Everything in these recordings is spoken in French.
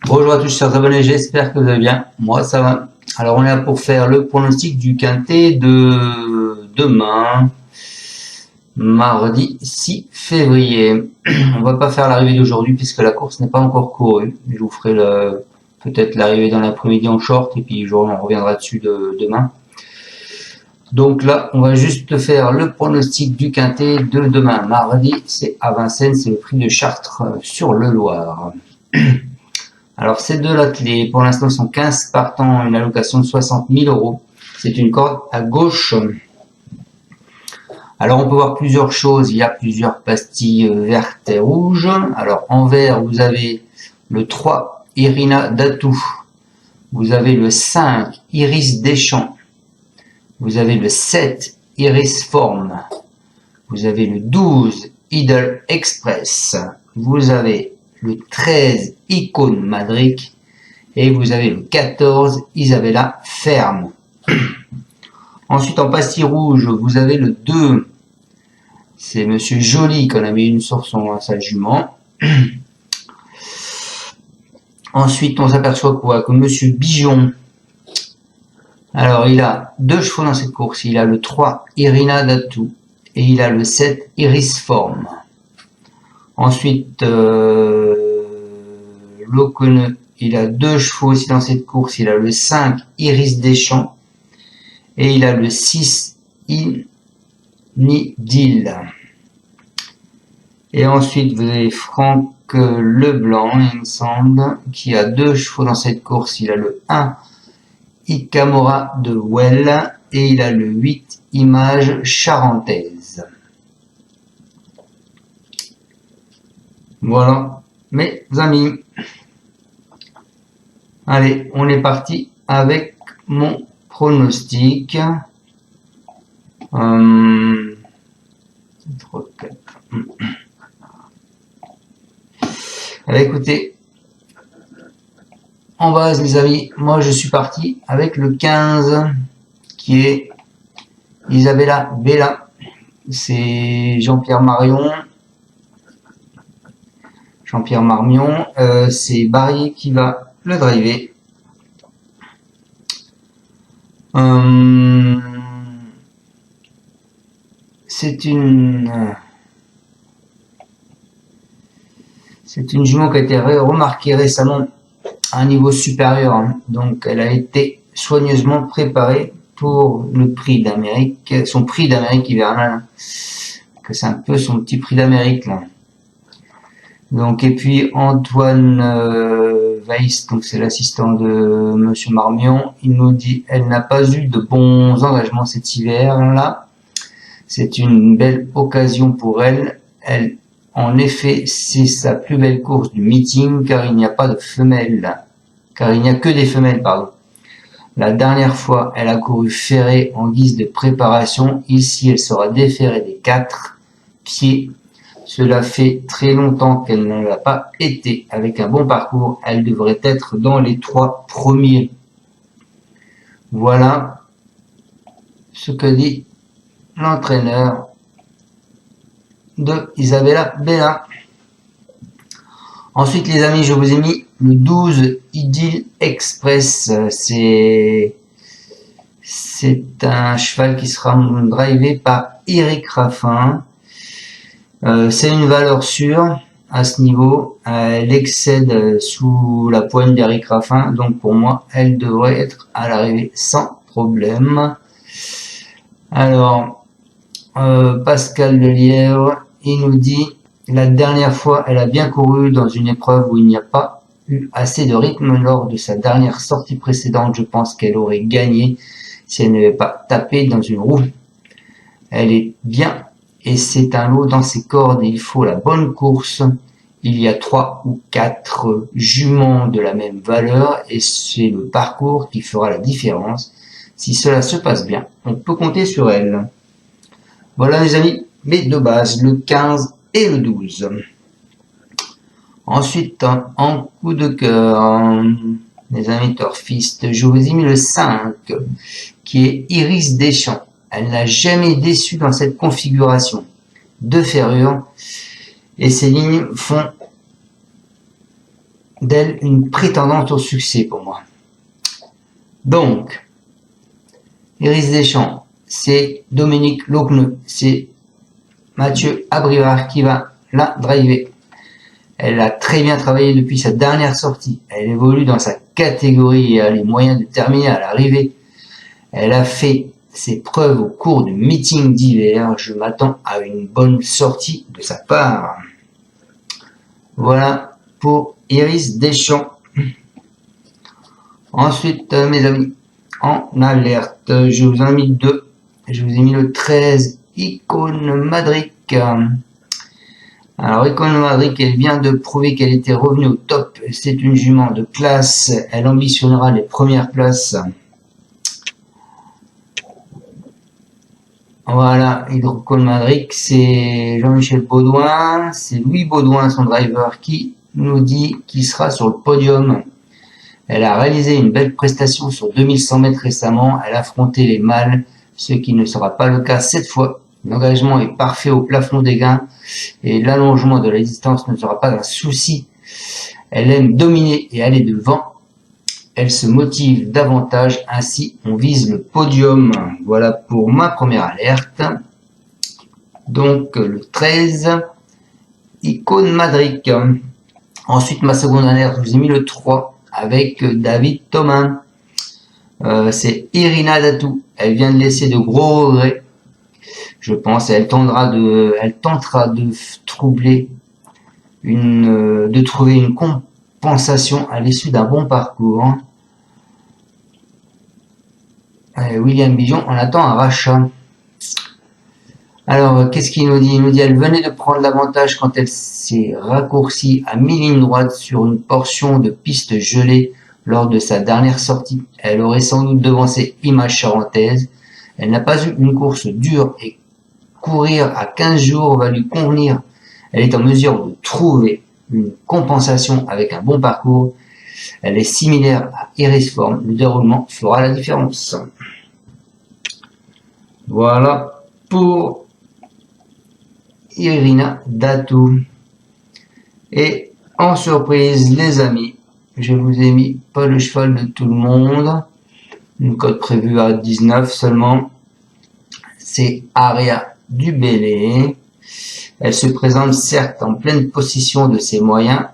Bonjour à tous chers abonnés, j'espère que vous allez bien. Moi ça va. Alors on est là pour faire le pronostic du quintet de demain, mardi 6 février. On va pas faire l'arrivée d'aujourd'hui puisque la course n'est pas encore courue. Je vous ferai peut-être l'arrivée dans l'après-midi en short et puis on reviendra dessus demain. Donc là, on va juste faire le pronostic du quintet de demain. Mardi, c'est à Vincennes, c'est le prix de Chartres sur le Loir. Alors ces deux loteries, pour l'instant, sont 15 partants, une allocation de 60 000 euros. C'est une corde à gauche. Alors on peut voir plusieurs choses. Il y a plusieurs pastilles vertes et rouges. Alors en vert, vous avez le 3 Irina Datou. Vous avez le 5 Iris Deschamps. Vous avez le 7 Iris Forme. Vous avez le 12 Idle Express. Vous avez le 13 Icône Madric et vous avez le 14 Isabella Ferme. Ensuite en pastille rouge, vous avez le 2, c'est Monsieur Joly qu'on a mis une sur sa jument. Ensuite on s'aperçoit quoi que Monsieur Bijon, alors il a deux chevaux dans cette course, il a le 3 Irina Datou et il a le 7 Iris Forme. Ensuite, Locone, il a deux chevaux aussi dans cette course. Il a le 5 Iris Deschamps et il a le 6 Inidil. Et ensuite, vous avez Franck Leblanc, il me semble, qui a deux chevaux dans cette course. Il a le 1 Icamora de Well et il a le 8 Image Charentaise. Voilà, mes amis. Allez, on est parti avec mon pronostic. Allez, écoutez, en base, les amis, moi je suis parti avec le 15 qui est Isabella Bella. C'est Jean-Pierre Marmion, c'est Barrier qui va le driver. C'est une jument qui a été remarquée récemment à un niveau supérieur, hein. Donc elle a été soigneusement préparée pour le prix d'Amérique, son prix d'Amérique hivernal, que c'est un peu son petit prix d'Amérique là. Donc et puis Antoine Weiss, donc c'est l'assistant de Monsieur Marmion, il nous dit elle n'a pas eu de bons engagements cet hiver là. C'est une belle occasion pour elle. En effet, c'est sa plus belle course du meeting car il n'y a pas de femelles, car il n'y a que des femelles, pardon. La dernière fois, elle a couru ferrée en guise de préparation. Ici, elle sera déférée des 4 pieds. Cela fait très longtemps qu'elle ne l'a pas été. Avec un bon parcours, elle devrait être dans les 3 premiers. Voilà ce que dit l'entraîneur de Isabella Bella. Ensuite, les amis, je vous ai mis le 12 Idil Express. C'est un cheval qui sera drivé par Eric Raffin. C'est une valeur sûre à ce niveau. Elle excède sous la poigne d'Eric Raffin. Donc pour moi, elle devrait être à l'arrivée sans problème. Alors, Pascal Delièvre, il nous dit la dernière fois, elle a bien couru dans une épreuve où il n'y a pas eu assez de rythme lors de sa dernière sortie précédente. Je pense qu'elle aurait gagné si elle n'avait pas tapé dans une roue. Elle est bien et c'est un lot dans ses cordes. Il faut la bonne course. Il y a 3 ou 4 juments de la même valeur et c'est le parcours qui fera la différence. Si cela se passe bien, on peut compter sur elle. Voilà les amis, mes deux bases, le 15 et le 12. Ensuite, en coup de cœur, les amis turfistes, je vous ai mis le 5, qui est Iris Deschamps. Elle n'a jamais déçu dans cette configuration. 2 ferrures, et ces lignes font d'elle une prétendante au succès pour moi. Donc, Iris Deschamps, c'est Dominique Lochneux, c'est Mathieu Abrivard qui va la driver. Elle a très bien travaillé depuis sa dernière sortie. Elle évolue dans sa catégorie et a les moyens de terminer à l'arrivée. Elle a fait ses preuves au cours du meeting d'hiver. Je m'attends à une bonne sortie de sa part. Voilà pour Iris Deschamps. Ensuite, mes amis, en alerte, je vous en ai mis deux. Je vous ai mis le 13, Icône Madric. Alors, Icône Madric, elle vient de prouver qu'elle était revenue au top. C'est une jument de classe. Elle ambitionnera les premières places. Voilà, Icône Madric, c'est Jean-Michel Baudouin. C'est Louis Baudouin, son driver, qui nous dit qu'il sera sur le podium. Elle a réalisé une belle prestation sur 2100 mètres récemment. Elle a affronté les mâles, ce qui ne sera pas le cas cette fois. L'engagement est parfait au plafond des gains et l'allongement de la distance ne sera pas un souci. Elle aime dominer et aller devant. Elle se motive davantage, ainsi on vise le podium. Voilà pour ma première alerte. Donc le 13, Icône Madric. Ensuite ma seconde alerte, je vous ai mis le 3 avec David Thomas. C'est Irina Datou. Elle vient de laisser de gros regrets. Je pense, elle tentera de trouver une compensation à l'issue d'un bon parcours. William Bijon en attend un rachat. Alors, qu'est-ce qu'il nous dit? Il nous dit, elle venait de prendre l'avantage quand elle s'est raccourcie à mi-ligne droite sur une portion de piste gelée lors de sa dernière sortie. Elle aurait sans doute devancé Image Charentaise. Elle n'a pas eu une course dure et courir à 15 jours va lui convenir. Elle est en mesure de trouver une compensation avec un bon parcours. Elle est similaire à Iris Form. Le déroulement fera la différence. Voilà pour Irina Datou. Et en surprise, les amis, je vous ai mis pas le cheval de tout le monde. Une cote prévue à 19 seulement. C'est Aria du Bélé. Elle se présente certes en pleine possession de ses moyens.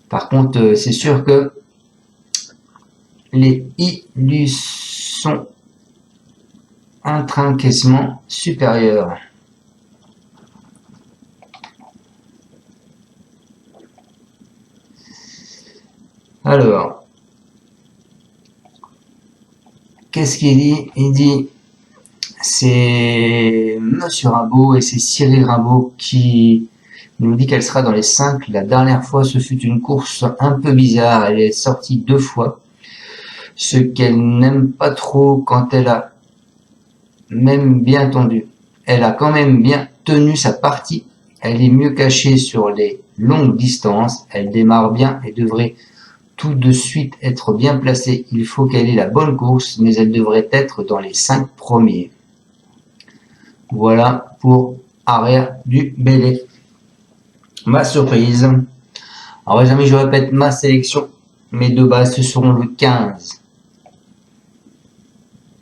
Par contre, c'est sûr que les I lui sont intrinsèquement supérieurs. Alors, qu'est-ce qu'il dit? Il dit, c'est Monsieur Rimbaud et c'est Cyril Rimbaud qui nous dit qu'elle sera dans les 5. La dernière fois, ce fut une course un peu bizarre. Elle est sortie 2 fois. Ce qu'elle n'aime pas trop quand elle a même bien tendu. Elle a quand même bien tenu sa partie. Elle est mieux cachée sur les longues distances. Elle démarre bien et devrait tout de suite être bien placée. Il faut qu'elle ait la bonne course, mais elle devrait être dans les 5 premiers. Voilà pour Aria du Bélé. Ma surprise. Alors les amis, je répète ma sélection. Mes deux bases, ce seront le 15,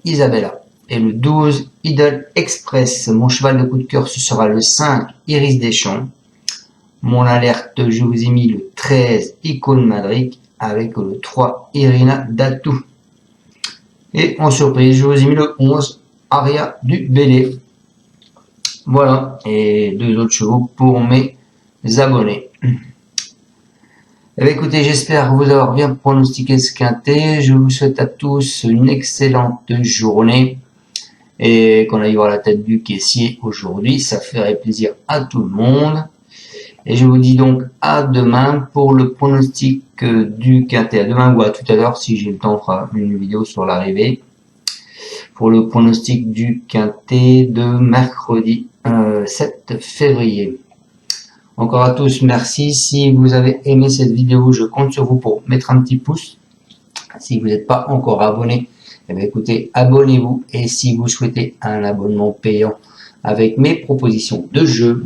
Isabella, et le 12, Idol Express. Mon cheval de coup de cœur, ce sera le 5, Iris Deschamps. Mon alerte, je vous ai mis le 13, Icône Madric, avec le 3, Irina Datou. Et en surprise, je vous ai mis le 11, Aria du Bélé. Voilà, et 2 autres chevaux pour mes abonnés. Eh bien, écoutez, j'espère vous avoir bien pronostiqué ce quintet. Je vous souhaite à tous une excellente journée et qu'on aille voir la tête du caissier aujourd'hui. Ça ferait plaisir à tout le monde. Et je vous dis donc à demain pour le pronostic du quintet. À demain ou à tout à l'heure, si j'ai le temps, on fera une vidéo sur l'arrivée. Pour le pronostic du quintet de mercredi 7 février. Encore à tous, merci. Si vous avez aimé cette vidéo, je compte sur vous pour mettre un petit pouce. Si vous n'êtes pas encore abonné, eh bien écoutez, abonnez-vous. Et si vous souhaitez un abonnement payant, avec mes propositions de jeu.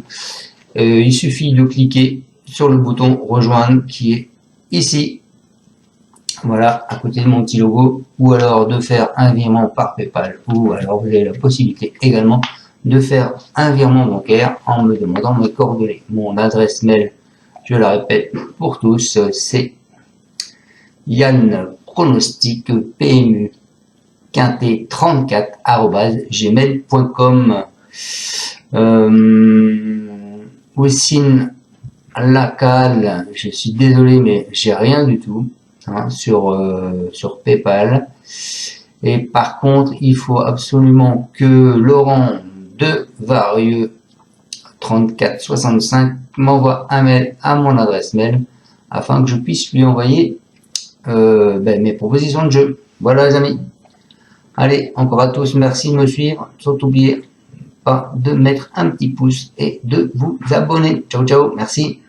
Il suffit de cliquer sur le bouton rejoindre qui est ici, voilà, à côté de mon petit logo, ou alors de faire un virement par PayPal, ou alors vous avez la possibilité également de faire un virement bancaire en me demandant mes coordonnées. Mon adresse mail, je la répète pour tous, c'est Yann Pronostic PMU quintet 34@gmail.com. Oussine Lacal, je suis désolé mais j'ai rien du tout sur PayPal. Et par contre, il faut absolument que Laurent de Varieux 3465 m'envoie un mail à mon adresse mail afin que je puisse lui envoyer mes propositions de jeu. Voilà les amis. Allez, encore à tous, merci de me suivre. Surtout n'oubliez pas de mettre un petit pouce et de vous abonner. Ciao ciao, merci.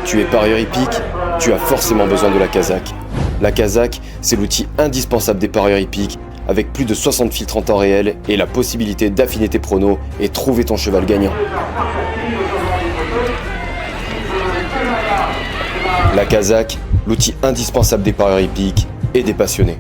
Tu es parieur hippique, tu as forcément besoin de la Kazakh. La Kazakh, c'est l'outil indispensable des parieurs hippiques, avec plus de 60 filtres en temps réel et la possibilité d'affiner tes pronos et trouver ton cheval gagnant. La Kazakh, l'outil indispensable des parieurs hippiques et des passionnés.